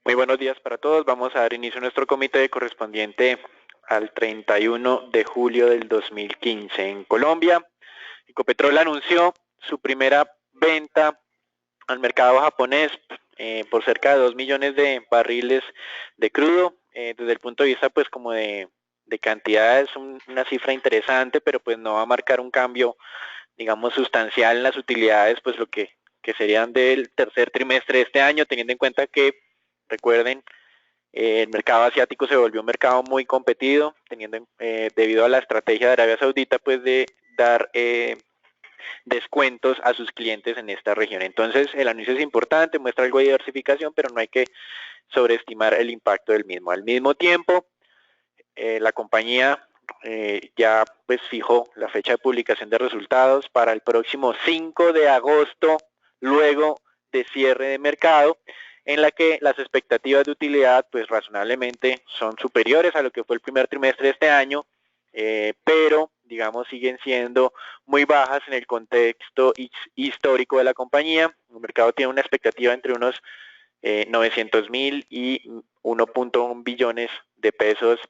Muy buenos días para todos. Vamos a dar inicio a nuestro comité correspondiente al 31 de julio del 2015. En Colombia, Ecopetrol anunció su primera venta al mercado japonés por cerca de 2 millones de barriles de crudo. Desde el punto de vista pues como de cantidad es una cifra interesante, pero pues no va a marcar un cambio, digamos, sustancial en las utilidades, pues que serían del tercer trimestre de este año, teniendo en cuenta que, recuerden, el mercado asiático se volvió un mercado muy competido, debido a la estrategia de Arabia Saudita, pues de dar descuentos a sus clientes en esta región. Entonces, el anuncio es importante, muestra algo de diversificación, pero no hay que sobreestimar el impacto del mismo. Al mismo tiempo, la compañía ya pues fijó la fecha de publicación de resultados para el próximo 5 de agosto, luego de cierre de mercado, en la que las expectativas de utilidad pues razonablemente son superiores a lo que fue el primer trimestre de este año, pero digamos siguen siendo muy bajas en el contexto histórico de la compañía. El mercado tiene una expectativa entre unos 900.000 y 1.1 billones de pesos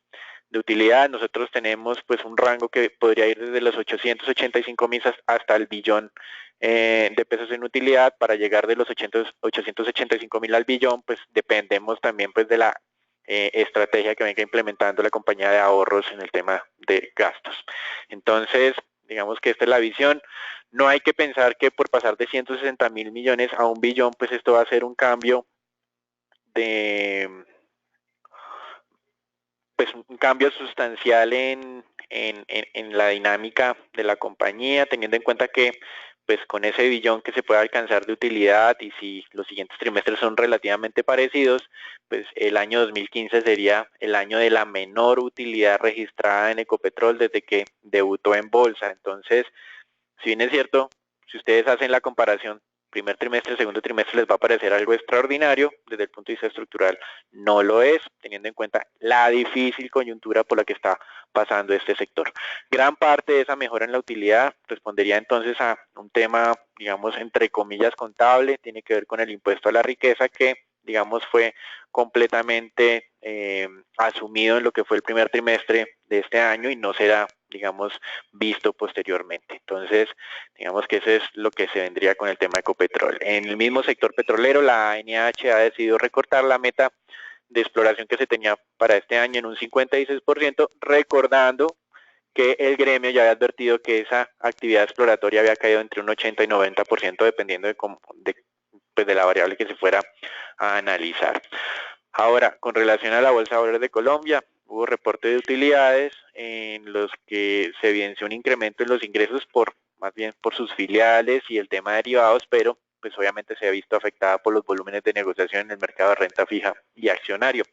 de utilidad. Nosotros tenemos pues un rango que podría ir desde los 885.000 hasta el billón de pesos en utilidad. Para llegar de los 885.000 al billón, pues dependemos también pues de la estrategia que venga implementando la compañía de ahorros en el tema de gastos. Entonces, digamos que esta es la visión. No hay que pensar que por pasar de 160.000 millones a un billón, pues esto va a ser un cambio de pues un cambio sustancial en la dinámica de la compañía, teniendo en cuenta que pues con ese billón que se puede alcanzar de utilidad y si los siguientes trimestres son relativamente parecidos, pues el año 2015 sería el año de la menor utilidad registrada en Ecopetrol desde que debutó en bolsa. Entonces, si bien es cierto, si ustedes hacen la comparación primer trimestre, segundo trimestre, les va a parecer algo extraordinario, desde el punto de vista estructural no lo es, teniendo en cuenta la difícil coyuntura por la que está pasando este sector. Gran parte de esa mejora en la utilidad respondería entonces a un tema, digamos, entre comillas, contable, tiene que ver con el impuesto a la riqueza que, digamos, fue completamente asumido en lo que fue el primer trimestre de este año y no será, digamos, visto posteriormente. Entonces, digamos que eso es lo que se vendría con el tema de Ecopetrol. En el mismo sector petrolero, la ANH ha decidido recortar la meta de exploración que se tenía para este año en un 56%, recordando que el gremio ya había advertido que esa actividad exploratoria había caído entre un 80 y 90% dependiendo pues de la variable que se fuera a analizar. Ahora, con relación a la Bolsa de Valores de Colombia, hubo reporte de utilidades en los que se evidenció un incremento en los ingresos más bien por sus filiales y el tema de derivados, pero pues obviamente se ha visto afectada por los volúmenes de negociación en el mercado de renta fija y accionario.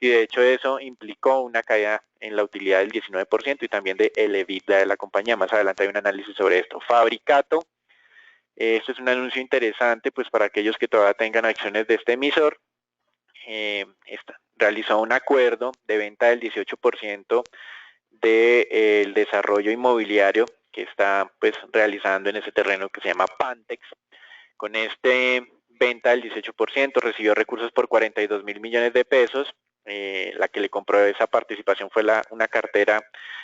Y de hecho eso implicó una caída en la utilidad del 19% y también de el EBITDA de la compañía. Más adelante hay un análisis sobre esto. Fabricato, esto es un anuncio interesante pues para aquellos que todavía tengan acciones de este emisor. Realizó un acuerdo de venta del 18% del desarrollo inmobiliario que está pues realizando en ese terreno que se llama Pantex. Con este venta del 18% recibió recursos por 42.000 millones de pesos. La que le compró esa participación fue una cartera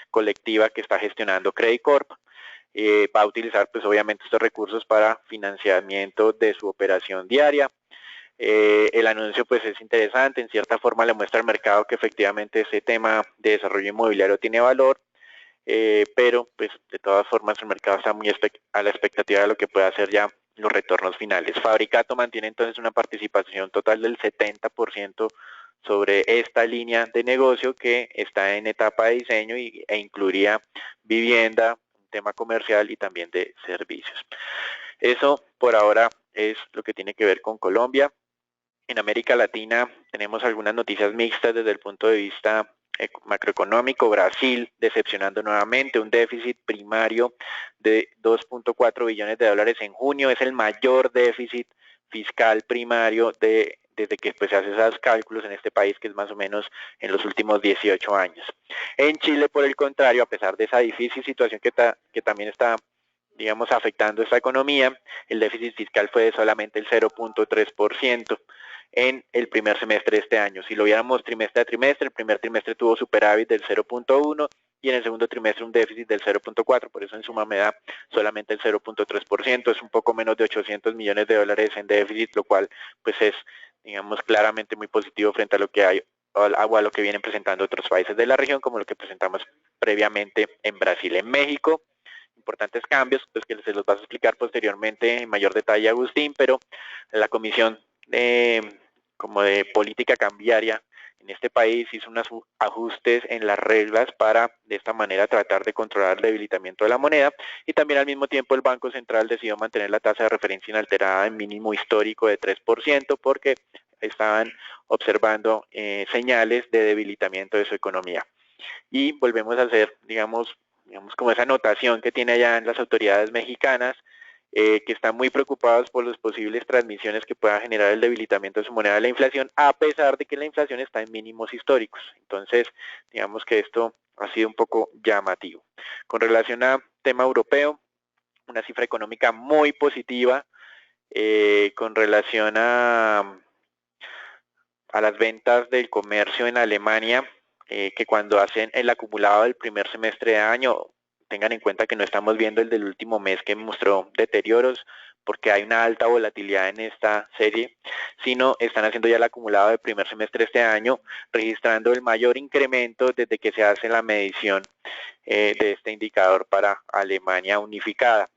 colectiva que está gestionando Credit Corp. Va a utilizar pues obviamente estos recursos para financiamiento de su operación diaria. El anuncio pues es interesante, en cierta forma le muestra al mercado que efectivamente ese tema de desarrollo inmobiliario tiene valor, pero pues de todas formas el mercado está muy a la expectativa de lo que pueda hacer ya los retornos finales. Fabricato mantiene entonces una participación total del 70% sobre esta línea de negocio que está en etapa de diseño e incluiría vivienda, un tema comercial y también de servicios. Eso por ahora es lo que tiene que ver con Colombia. En América Latina tenemos algunas noticias mixtas desde el punto de vista macroeconómico. Brasil decepcionando nuevamente, un déficit primario de 2.4 billones de dólares en junio, es el mayor déficit fiscal primario desde que pues, se hace esos cálculos en este país, que es más o menos en los últimos 18 años. En Chile, por el contrario, a pesar de esa difícil situación que también está, digamos, afectando esta economía, el déficit fiscal fue de solamente el 0.3%. en el primer semestre de este año. Si lo viéramos trimestre a trimestre, el primer trimestre tuvo superávit del 0.1 y en el segundo trimestre un déficit del 0.4, por eso en suma me da solamente el 0.3%, es un poco menos de 800 millones de dólares en déficit, lo cual pues es, digamos, claramente muy positivo frente a lo que hay o a lo que vienen presentando otros países de la región, como lo que presentamos previamente en Brasil. En México, importantes cambios, pues que se los vas a explicar posteriormente en mayor detalle Agustín, pero la Comisión como de Política Cambiaria en este país hizo unos ajustes en las reglas para de esta manera tratar de controlar el debilitamiento de la moneda y también al mismo tiempo el Banco Central decidió mantener la tasa de referencia inalterada en mínimo histórico de 3% porque estaban observando señales de debilitamiento de su economía. Y volvemos a hacer, digamos como esa anotación que tiene allá en las autoridades mexicanas, que están muy preocupados por las posibles transmisiones que pueda generar el debilitamiento de su moneda de la inflación, a pesar de que la inflación está en mínimos históricos. Entonces, digamos que esto ha sido un poco llamativo. Con relación a tema europeo, una cifra económica muy positiva con relación a las ventas del comercio en Alemania, que cuando hacen el acumulado del primer semestre de año, tengan en cuenta que no estamos viendo el del último mes que mostró deterioros, porque hay una alta volatilidad en esta serie, sino están haciendo ya el acumulado del primer semestre de este año, registrando el mayor incremento desde que se hace la medición de este indicador para Alemania unificada,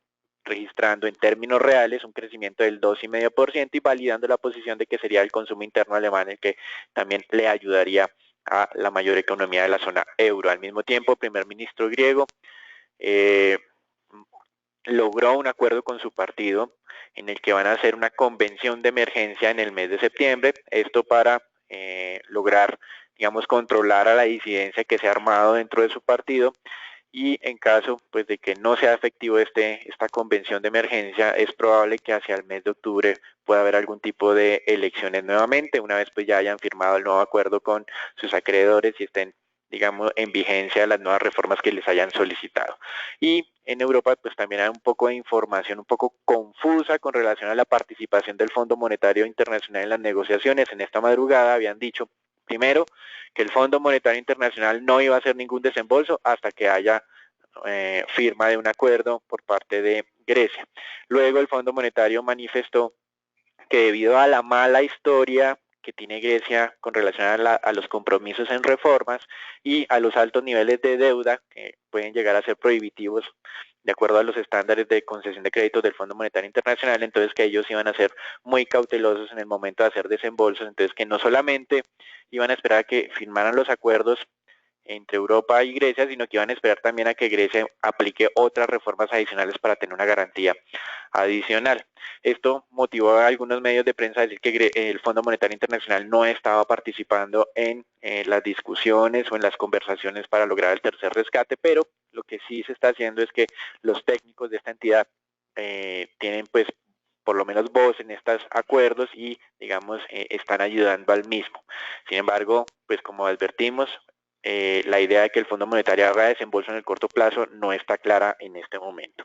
registrando en términos reales un crecimiento del 2,5% y validando la posición de que sería el consumo interno alemán el que también le ayudaría a la mayor economía de la zona euro. Al mismo tiempo, el primer ministro griego logró un acuerdo con su partido en el que van a hacer una convención de emergencia en el mes de septiembre, esto para lograr, digamos, controlar a la disidencia que se ha armado dentro de su partido y en caso pues de que no sea efectivo esta convención de emergencia, es probable que hacia el mes de octubre pueda haber algún tipo de elecciones nuevamente, una vez pues ya hayan firmado el nuevo acuerdo con sus acreedores y estén, digamos, en vigencia las nuevas reformas que les hayan solicitado. Y en Europa pues también hay un poco de información un poco confusa con relación a la participación del Fondo Monetario Internacional en las negociaciones. En esta madrugada habían dicho primero que el Fondo Monetario Internacional no iba a hacer ningún desembolso hasta que haya firma de un acuerdo por parte de Grecia. Luego el Fondo Monetario manifestó que debido a la mala historia que tiene Grecia con relación a los compromisos en reformas y a los altos niveles de deuda que pueden llegar a ser prohibitivos de acuerdo a los estándares de concesión de créditos del Fondo Monetario Internacional, entonces que ellos iban a ser muy cautelosos en el momento de hacer desembolsos, entonces que no solamente iban a esperar a que firmaran los acuerdos entre Europa y Grecia, sino que iban a esperar también a que Grecia aplique otras reformas adicionales para tener una garantía adicional. Esto motivó a algunos medios de prensa a decir que el Fondo Monetario Internacional no estaba participando en las discusiones o en las conversaciones para lograr el tercer rescate, pero lo que sí se está haciendo es que los técnicos de esta entidad tienen pues por lo menos voz en estos acuerdos y digamos están ayudando al mismo. Sin embargo, pues como advertimos, la idea de que el Fondo Monetario haga desembolso en el corto plazo no está clara en este momento.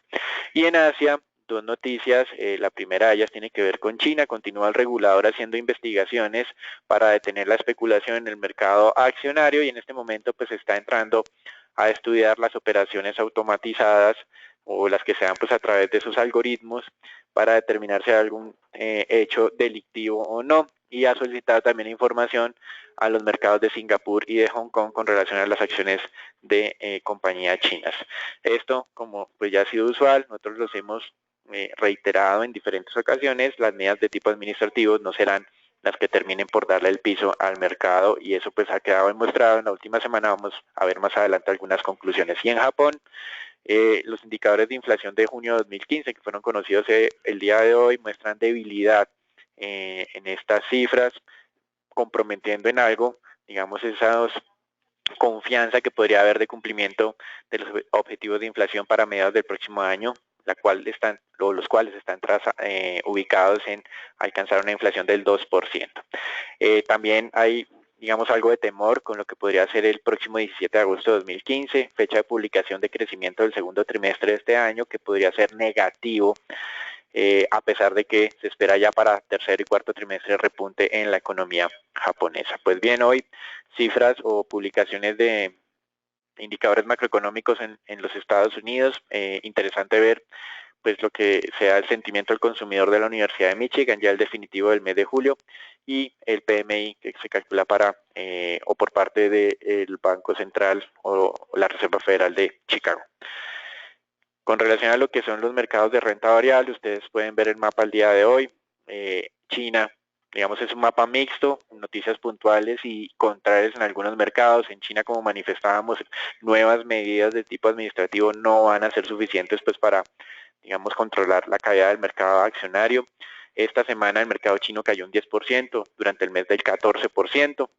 Y en Asia, dos noticias, la primera de ellas tiene que ver con China, continúa el regulador haciendo investigaciones para detener la especulación en el mercado accionario y en este momento pues está entrando a estudiar las operaciones automatizadas o las que sean pues a través de sus algoritmos para determinar si hay algún hecho delictivo o no y ha solicitado también información a los mercados de Singapur y de Hong Kong con relación a las acciones de compañías chinas. Esto, como pues ya ha sido usual, nosotros los hemos reiterado en diferentes ocasiones, las medidas de tipo administrativo no serán las que terminen por darle el piso al mercado y eso pues ha quedado demostrado en la última semana. Vamos a ver más adelante algunas conclusiones. Y en Japón, los indicadores de inflación de junio de 2015 que fueron conocidos el día de hoy muestran debilidad en estas cifras, comprometiendo en algo, digamos, esa confianza que podría haber de cumplimiento de los objetivos de inflación para mediados del próximo año, los cuales están ubicados en alcanzar una inflación del 2%. También hay, digamos, algo de temor con lo que podría ser el próximo 17 de agosto de 2015, fecha de publicación de crecimiento del segundo trimestre de este año, que podría ser negativo a pesar de que se espera ya para tercer y cuarto trimestre repunte en la economía japonesa. Pues bien, hoy cifras o publicaciones de indicadores macroeconómicos en los Estados Unidos. Interesante ver pues lo que sea el sentimiento del consumidor de la Universidad de Michigan, ya el definitivo del mes de julio, y el PMI que se calcula para o por parte del Banco Central o la Reserva Federal de Chicago. Con relación a lo que son los mercados de renta variable, ustedes pueden ver el mapa al día de hoy. China, digamos, es un mapa mixto, noticias puntuales y contrarias en algunos mercados. En China, como manifestábamos, nuevas medidas de tipo administrativo no van a ser suficientes pues para, digamos, controlar la caída del mercado accionario. Esta semana el mercado chino cayó un 10%, durante el mes del 14%.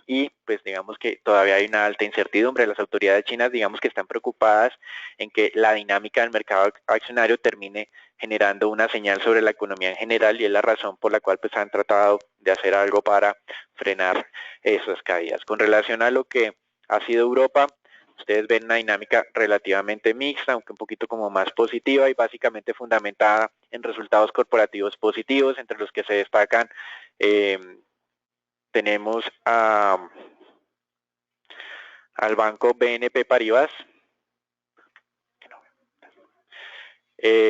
Y pues digamos que todavía hay una alta incertidumbre. Las autoridades chinas digamos que están preocupadas en que la dinámica del mercado accionario termine generando una señal sobre la economía en general, y es la razón por la cual pues han tratado de hacer algo para frenar esas caídas. Con relación a lo que ha sido Europa, ustedes ven una dinámica relativamente mixta, aunque un poquito como más positiva y básicamente fundamentada en resultados corporativos positivos, entre los que se destacan tenemos al banco BNP Paribas,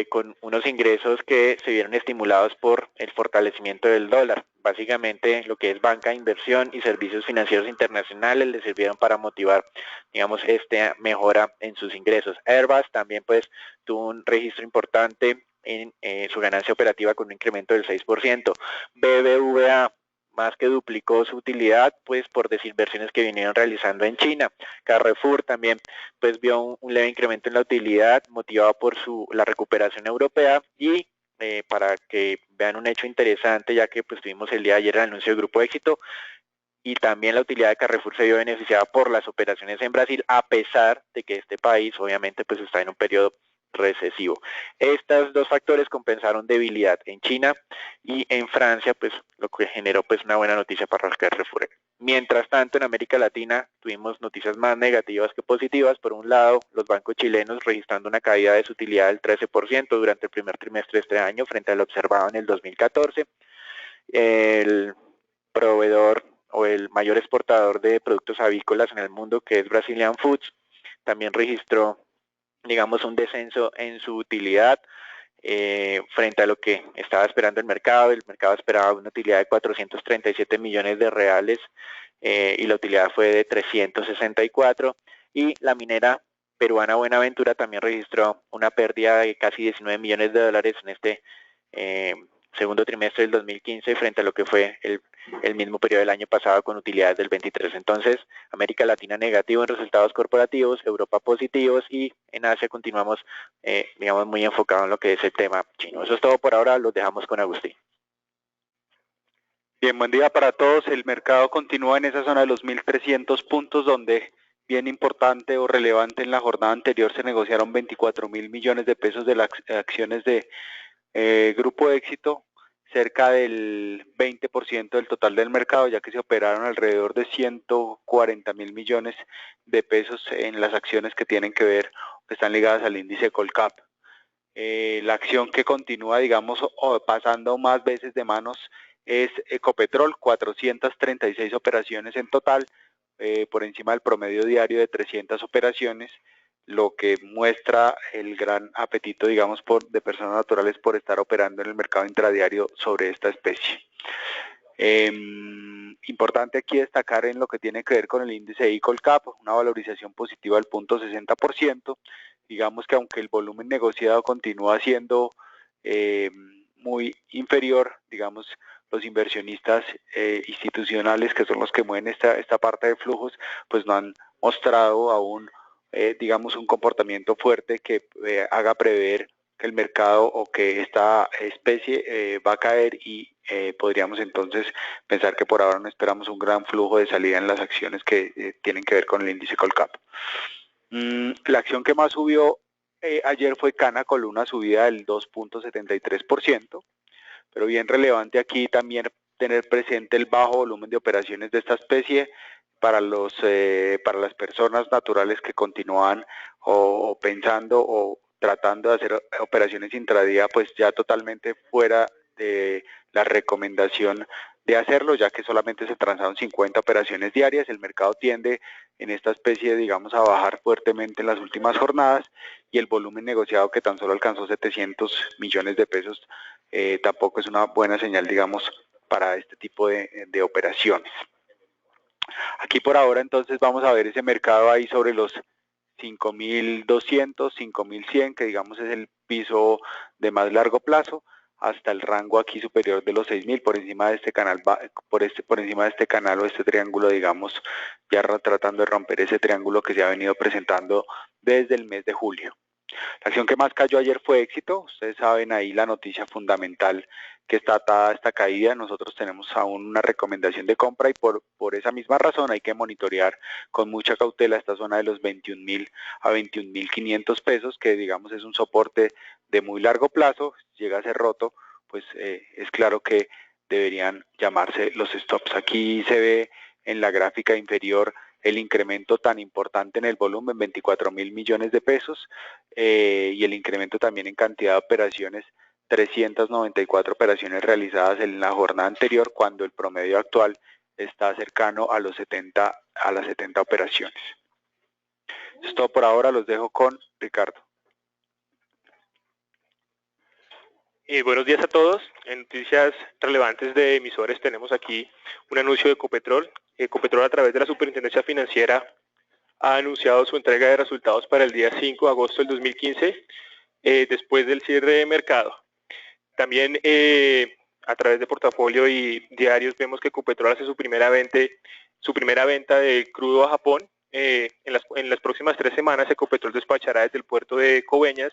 con unos ingresos que se vieron estimulados por el fortalecimiento del dólar. Básicamente lo que es banca, inversión y servicios financieros internacionales le sirvieron para motivar, digamos, esta mejora en sus ingresos. Airbus también pues tuvo un registro importante en su ganancia operativa con un incremento del 6%. BBVA más que duplicó su utilidad pues por desinversiones que vinieron realizando en China. Carrefour también pues vio un leve incremento en la utilidad motivado por la recuperación europea. Y para que vean un hecho interesante, ya que pues tuvimos el día de ayer el anuncio del Grupo Éxito, y también la utilidad de Carrefour se vio beneficiada por las operaciones en Brasil, a pesar de que este país obviamente pues está en un periodo recesivo. Estos dos factores compensaron debilidad en China y en Francia, pues lo que generó pues una buena noticia para Carrefour. Mientras tanto, en América Latina tuvimos noticias más negativas que positivas. Por un lado, los bancos chilenos registrando una caída de su utilidad del 13% durante el primer trimestre de este año frente a lo observado en el 2014. El proveedor o el mayor exportador de productos avícolas en el mundo, que es Brazilian Foods, también registró, digamos, un descenso en su utilidad frente a lo que estaba esperando el mercado. El mercado esperaba una utilidad de 437 millones de reales y la utilidad fue de 364. Y la minera peruana Buenaventura también registró una pérdida de casi 19 millones de dólares en este segundo trimestre del 2015 frente a lo que fue el mismo periodo del año pasado, con utilidades del 23. Entonces, América Latina negativo en resultados corporativos, Europa positivos, y en Asia continuamos, digamos, muy enfocados en lo que es el tema chino. Eso es todo por ahora, los dejamos con Agustín. Bien, buen día para todos. El mercado continúa en esa zona de los 1.300 puntos, donde bien importante o relevante en la jornada anterior se negociaron 24.000 millones de pesos de las acciones de Grupo Éxito, cerca del 20% del total del mercado, ya que se operaron alrededor de 140.000 millones de pesos en las acciones que tienen que ver, que están ligadas al índice Colcap. La acción que continúa, digamos, pasando más veces de manos es Ecopetrol, 436 operaciones en total, por encima del promedio diario de 300 operaciones, lo que muestra el gran apetito, digamos, de personas naturales por estar operando en el mercado intradiario sobre esta especie. Importante aquí destacar en lo que tiene que ver con el índice Colcap, una valorización positiva del 0.60%. Digamos que aunque el volumen negociado continúa siendo muy inferior, digamos, los inversionistas institucionales, que son los que mueven esta parte de flujos, pues no han mostrado aún, digamos, un comportamiento fuerte que haga prever que el mercado o que esta especie va a caer, y podríamos entonces pensar que por ahora no esperamos un gran flujo de salida en las acciones que tienen que ver con el índice Colcap. La acción que más subió ayer fue Canacol, una subida del 2.73%, pero bien relevante aquí también tener presente el bajo volumen de operaciones de esta especie para las personas naturales que continúan o pensando o tratando de hacer operaciones intradía, pues ya totalmente fuera de la recomendación de hacerlo, ya que solamente se transaron 50 operaciones diarias. El mercado tiende en esta especie, digamos, a bajar fuertemente en las últimas jornadas, y el volumen negociado, que tan solo alcanzó 700 millones de pesos, tampoco es una buena señal, digamos, para este tipo de operaciones. Aquí por ahora entonces vamos a ver ese mercado ahí sobre los 5.200, 5.100, que digamos es el piso de más largo plazo, hasta el rango aquí superior de los 6.000, por encima de este canal, por encima de este canal o este triángulo, digamos, ya tratando de romper ese triángulo que se ha venido presentando desde el mes de julio. La acción que más cayó ayer fue Éxito. Ustedes saben ahí la noticia fundamental que está atada a esta caída. Nosotros tenemos aún una recomendación de compra, y por esa misma razón hay que monitorear con mucha cautela esta zona de los 21.000 a 21.500 pesos, que digamos es un soporte de muy largo plazo. Llega a ser roto, pues es claro que deberían llamarse los stops. Aquí se ve en la gráfica inferior el incremento tan importante en el volumen, 24.000 millones de pesos, y el incremento también en cantidad de operaciones, 394 operaciones realizadas en la jornada anterior, cuando el promedio actual está cercano a las 70 operaciones. Es todo por ahora, los dejo con Ricardo. Buenos días a todos. En noticias relevantes de emisores tenemos aquí un anuncio de Ecopetrol. Ecopetrol, a través de la Superintendencia Financiera, ha anunciado su entrega de resultados para el día 5 de agosto del 2015, después del cierre de mercado. También a través de portafolio y diarios vemos que Ecopetrol hace su primera venta de crudo a Japón. En las próximas 3 semanas, Ecopetrol despachará desde el puerto de Coveñas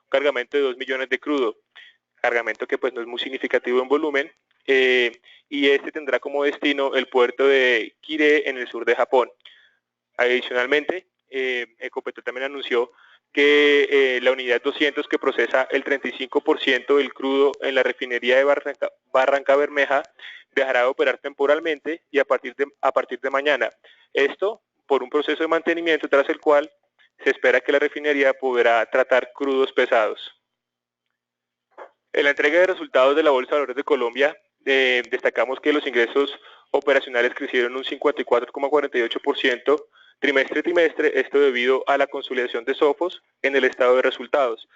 un cargamento de 2 millones de crudo, cargamento que pues no es muy significativo en volumen, y este tendrá como destino el puerto de Kire en el sur de Japón. Adicionalmente, Ecopetrol también anunció que la unidad 200, que procesa el 35% del crudo en la refinería de Barranca Bermeja, dejará de operar temporalmente y a partir de mañana. Esto por un proceso de mantenimiento tras el cual se espera que la refinería podrá tratar crudos pesados. En la entrega de resultados de la Bolsa de Valores de Colombia, destacamos que los ingresos operacionales crecieron un 54,48% trimestre a trimestre, esto debido a la consolidación de Sofos en el estado de resultados,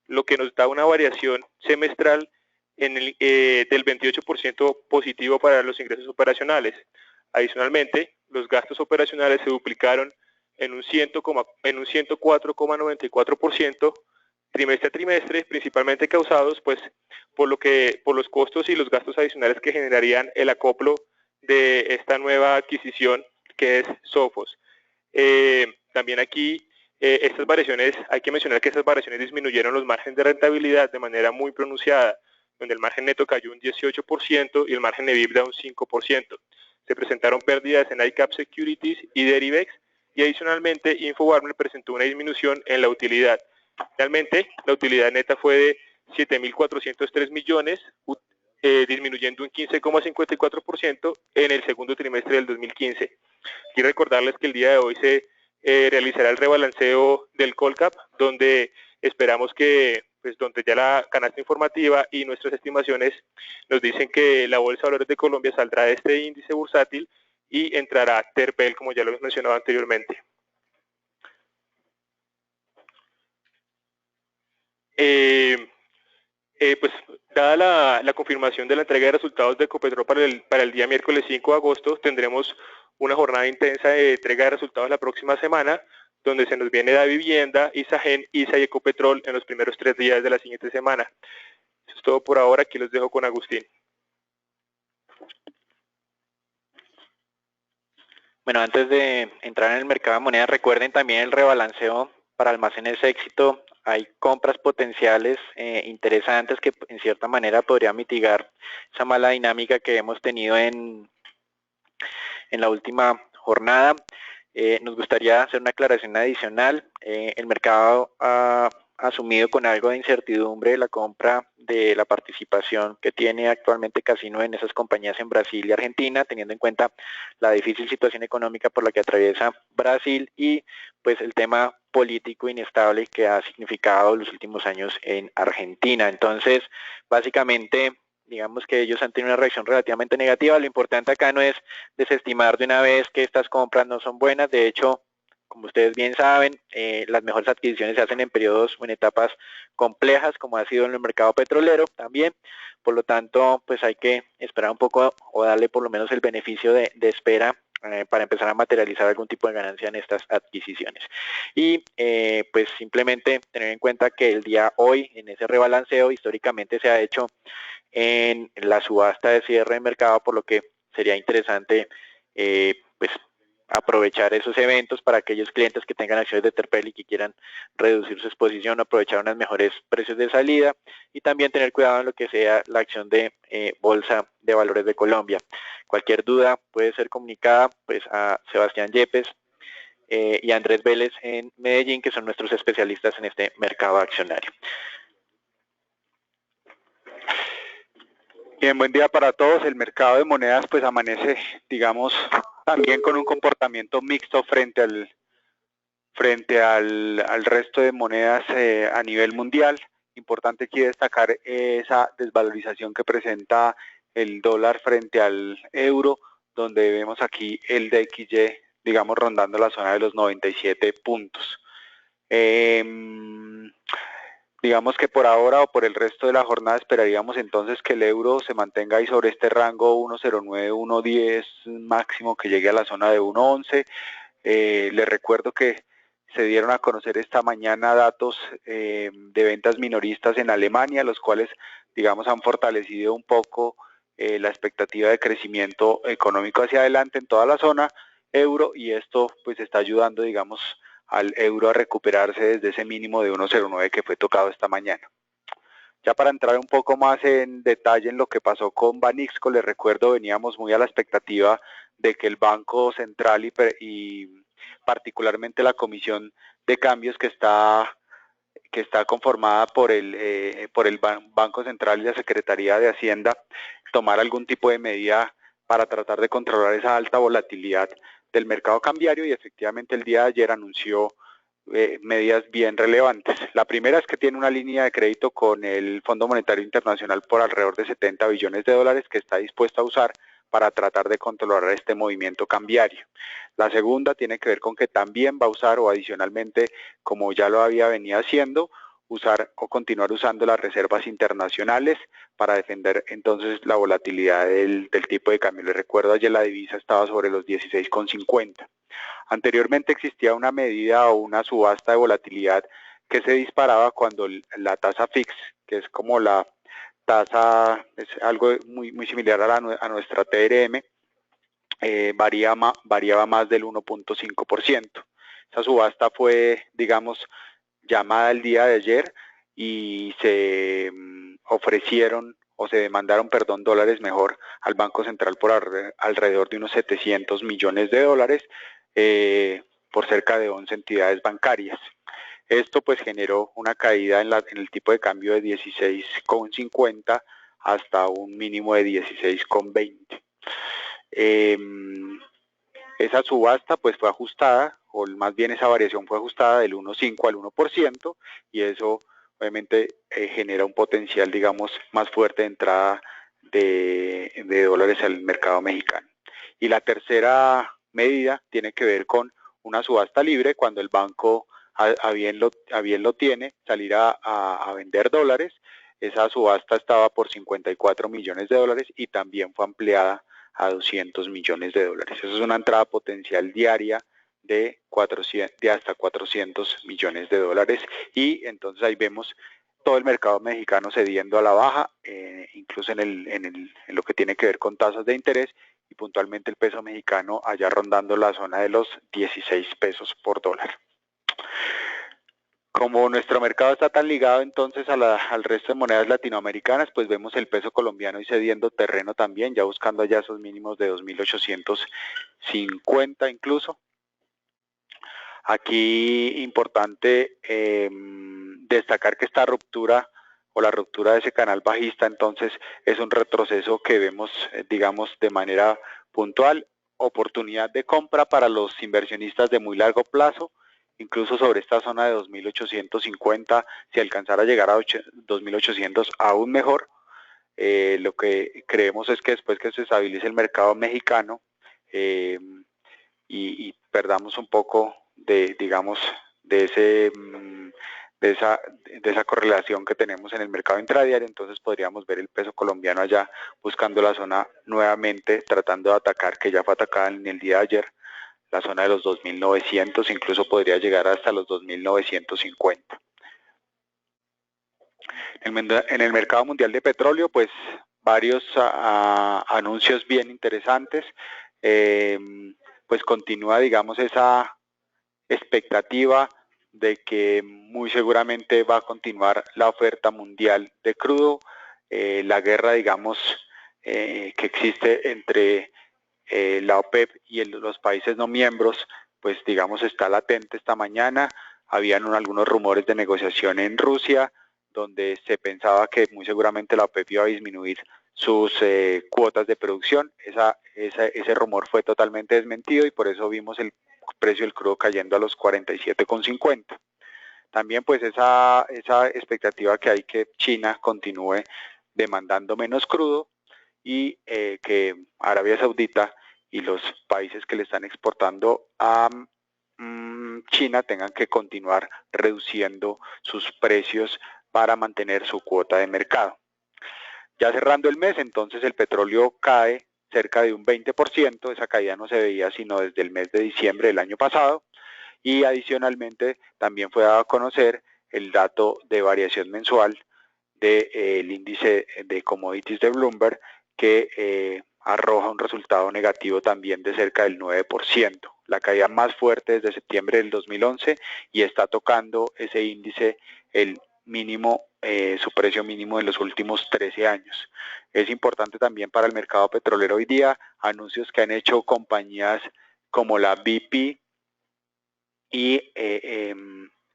lo que nos da una variación semestral del 28% positivo para los ingresos operacionales. Adicionalmente, los gastos operacionales se duplicaron en un 104,94%, trimestre a trimestre, principalmente causados pues por los costos y los gastos adicionales que generarían el acoplo de esta nueva adquisición que es Sofos. También aquí estas variaciones, hay que mencionar que estas variaciones disminuyeron los márgenes de rentabilidad de manera muy pronunciada, donde el margen neto cayó un 18% y el margen de EBITDA un 5%. Se presentaron pérdidas en ICAP Securities y Derivex, y adicionalmente Infobarmer presentó una disminución en la utilidad. Finalmente, la utilidad neta fue de 7.403 millones, disminuyendo un 15,54% en el segundo trimestre del 2015. Y recordarles que el día de hoy se realizará el rebalanceo del Colcap, donde esperamos que, pues donde ya la canasta informativa y nuestras estimaciones nos dicen que la Bolsa de Valores de Colombia saldrá de este índice bursátil y entrará Terpel, como ya lo hemos mencionado anteriormente. Pues dada la confirmación de la entrega de resultados de Ecopetrol para el día miércoles 5 de agosto, tendremos una jornada intensa de entrega de resultados la próxima semana, donde se nos viene Davivienda, Isagen, ISA y Ecopetrol en los primeros 3 días de la siguiente semana. Eso es todo por ahora, aquí los dejo con Agustín. Bueno, antes de entrar en el mercado de monedas, recuerden también el rebalanceo para Almacenes Éxito. Hay compras potenciales interesantes que en cierta manera podría mitigar esa mala dinámica que hemos tenido en la última jornada. Nos gustaría hacer una aclaración adicional. El mercado ha asumido con algo de incertidumbre la compra de la participación que tiene actualmente Casino en esas compañías en Brasil y Argentina, teniendo en cuenta la difícil situación económica por la que atraviesa Brasil y pues el tema político inestable que ha significado los últimos años en Argentina. Entonces, básicamente, digamos que ellos han tenido una reacción relativamente negativa. Lo importante acá no es desestimar de una vez que estas compras no son buenas. De hecho, como ustedes bien saben, las mejores adquisiciones se hacen en periodos o en etapas complejas, como ha sido en el mercado petrolero también. Por lo tanto, pues hay que esperar un poco o darle por lo menos el beneficio de espera para empezar a materializar algún tipo de ganancia en estas adquisiciones. Y pues simplemente tener en cuenta que el día hoy, en ese rebalanceo, históricamente se ha hecho en la subasta de cierre de mercado, por lo que sería interesante pues aprovechar esos eventos para aquellos clientes que tengan acciones de Terpel y que quieran reducir su exposición, aprovechar unos mejores precios de salida y también tener cuidado en lo que sea la acción de Bolsa de Valores de Colombia. Cualquier duda puede ser comunicada pues a Sebastián Yepes y Andrés Vélez en Medellín, que son nuestros especialistas en este mercado accionario. Bien, buen día para todos. El mercado de monedas pues amanece, digamos, también con un comportamiento mixto frente al resto de monedas a nivel mundial. Importante aquí destacar esa desvalorización que presenta el dólar frente al euro, donde vemos aquí el DXY, digamos, rondando la zona de los 97 puntos. Digamos que por ahora o por el resto de la jornada esperaríamos entonces que el euro se mantenga ahí sobre este rango 1.09, 1.10 máximo, que llegue a la zona de 1.11. Les recuerdo que se dieron a conocer esta mañana datos de ventas minoristas en Alemania, los cuales, digamos, han fortalecido un poco la expectativa de crecimiento económico hacia adelante en toda la zona euro, y esto pues está ayudando, digamos, al euro a recuperarse desde ese mínimo de 1.09 que fue tocado esta mañana. Ya para entrar un poco más en detalle en lo que pasó con Banixco, les recuerdo, veníamos muy a la expectativa de que el Banco Central y particularmente la Comisión de Cambios que está conformada por el Banco Central y la Secretaría de Hacienda tomara algún tipo de medida para tratar de controlar esa alta volatilidad del mercado cambiario, y efectivamente el día de ayer anunció medidas bien relevantes. La primera es que tiene una línea de crédito con el Fondo Monetario Internacional por alrededor de 70 billones de dólares que está dispuesta a usar para tratar de controlar este movimiento cambiario. La segunda tiene que ver con que también va a usar, o adicionalmente, como ya lo había venido haciendo, usar o continuar usando las reservas internacionales para defender entonces la volatilidad del tipo de cambio. Les recuerdo, ayer la divisa estaba sobre los 16,50. Anteriormente existía una medida o una subasta de volatilidad que se disparaba cuando la tasa fix, que es como la tasa, es algo muy similar a nuestra TRM, variaba más del 1.5%. Esa subasta fue, digamos, llamada el día de ayer y se ofrecieron o se demandaron, dólares mejor al Banco Central por alrededor de unos 700 millones de dólares por cerca de 11 entidades bancarias. Esto pues generó una caída en el tipo de cambio de 16,50 hasta un mínimo de 16,20. Esa subasta pues fue ajustada, o más bien esa variación fue ajustada del 1.5 al 1%, y eso obviamente genera un potencial, digamos, más fuerte de entrada de dólares al mercado mexicano. Y la tercera medida tiene que ver con una subasta libre, cuando el banco a bien lo tiene, salir a vender dólares. Esa subasta estaba por 54 millones de dólares y también fue ampliada a 200 millones de dólares. Eso es una entrada potencial diaria de hasta 400 millones de dólares, y entonces ahí vemos todo el mercado mexicano cediendo a la baja, incluso en lo que tiene que ver con tasas de interés, y puntualmente el peso mexicano allá rondando la zona de los 16 pesos por dólar. Como nuestro mercado está tan ligado entonces al resto de monedas latinoamericanas, pues vemos el peso colombiano y cediendo terreno también, ya buscando allá esos mínimos de 2.850 incluso. Aquí importante destacar que esta ruptura o la ruptura de ese canal bajista entonces es un retroceso que vemos, digamos, de manera puntual, oportunidad de compra para los inversionistas de muy largo plazo, incluso sobre esta zona de 2.850, si alcanzara a llegar a 2.800 aún mejor. Lo que creemos es que después que se estabilice el mercado mexicano y perdamos un poco de, digamos, de esa correlación que tenemos en el mercado intradiario, entonces podríamos ver el peso colombiano allá buscando la zona nuevamente, tratando de atacar, que ya fue atacada en el día de ayer, la zona de los 2.900, incluso podría llegar hasta los 2.950. En el mercado mundial de petróleo, pues varios anuncios bien interesantes, pues continúa, digamos, esa expectativa de que muy seguramente va a continuar la oferta mundial de crudo, la guerra, digamos, que existe entre la OPEP y los países no miembros, pues digamos está latente esta mañana. Habían algunos rumores de negociación en Rusia, donde se pensaba que muy seguramente la OPEP iba a disminuir sus cuotas de producción. Ese rumor fue totalmente desmentido y por eso vimos el precio del crudo cayendo a los 47,50. También pues esa expectativa que hay que China continúe demandando menos crudo y que Arabia Saudita y los países que le están exportando a China tengan que continuar reduciendo sus precios para mantener su cuota de mercado. Ya cerrando el mes, entonces el petróleo cae cerca de un 20%, esa caída no se veía sino desde el mes de diciembre del año pasado, y adicionalmente también fue dado a conocer el dato de variación mensual del índice de commodities de Bloomberg, que arroja un resultado negativo también de cerca del 9%, la caída más fuerte desde septiembre del 2011, y está tocando ese índice el mínimo, su precio mínimo en los últimos 13 años. Es importante también para el mercado petrolero hoy día anuncios que han hecho compañías como la BP y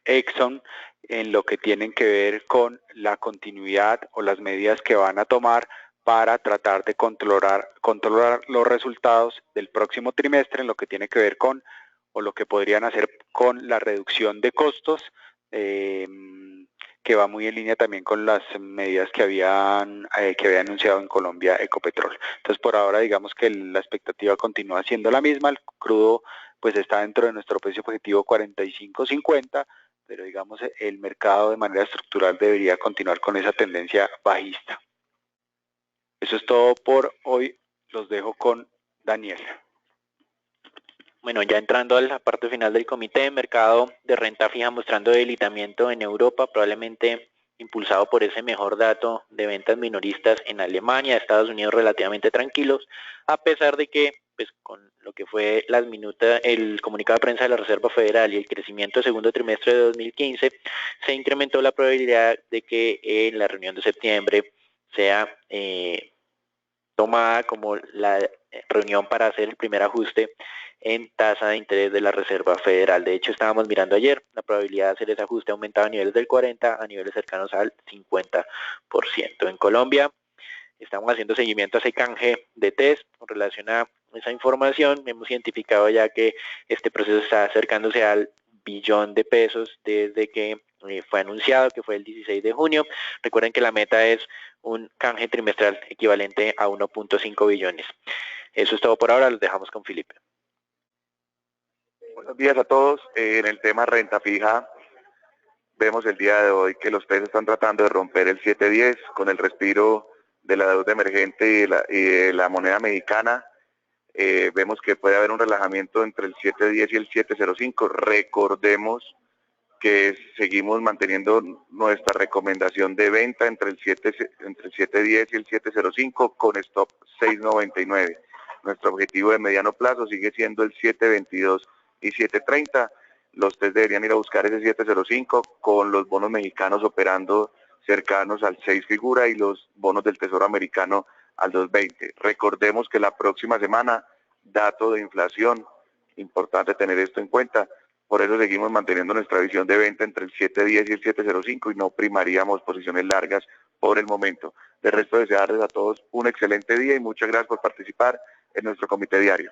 Exxon en lo que tienen que ver con la continuidad o las medidas que van a tomar para tratar de controlar los resultados del próximo trimestre en lo que tiene que ver con, o lo que podrían hacer con la reducción de costos, que va muy en línea también con las medidas que había anunciado en Colombia Ecopetrol. Entonces por ahora digamos que la expectativa continúa siendo la misma, el crudo pues está dentro de nuestro precio objetivo 45.50, pero digamos el mercado de manera estructural debería continuar con esa tendencia bajista. Eso es todo por hoy, los dejo con Daniel. Bueno, ya entrando a la parte final del comité de mercado de renta fija mostrando debilitamiento en Europa, probablemente impulsado por ese mejor dato de ventas minoristas en Alemania, Estados Unidos relativamente tranquilos, a pesar de que pues con lo que fue el comunicado de prensa de la Reserva Federal y el crecimiento del segundo trimestre de 2015, se incrementó la probabilidad de que en la reunión de septiembre sea tomada como la reunión para hacer el primer ajuste en tasa de interés de la Reserva Federal. De hecho, estábamos mirando ayer, la probabilidad de hacer ese ajuste ha aumentado a niveles del 40%, a niveles cercanos al 50%. En Colombia, estamos haciendo seguimiento a ese canje de test con relación a esa información. Hemos identificado ya que este proceso está acercándose al billón de pesos desde que fue anunciado, que fue el 16 de junio. Recuerden que la meta es un canje trimestral equivalente a 1.5 billones. Eso es todo por ahora, los dejamos con Felipe. Buenos días a todos. En el tema renta fija, vemos el día de hoy que los pesos están tratando de romper el 7.10 con el respiro de la deuda emergente y de la moneda mexicana. Vemos que puede haber un relajamiento entre el 7.10 y el 7.05. Recordemos que seguimos manteniendo nuestra recomendación de venta entre el 7.10 y el 7.05 con stop 6.99. Nuestro objetivo de mediano plazo sigue siendo el 7.22 y 7.30. Los test deberían ir a buscar ese 7.05 con los bonos mexicanos operando cercanos al 6 figura y los bonos del Tesoro americano al 2.20. Recordemos que la próxima semana, dato de inflación, importante tener esto en cuenta. Por eso seguimos manteniendo nuestra visión de venta entre el 7.10 y el 7.05 y no primaríamos posiciones largas por el momento. De resto, desearles a todos un excelente día y muchas gracias por participar en nuestro comité diario.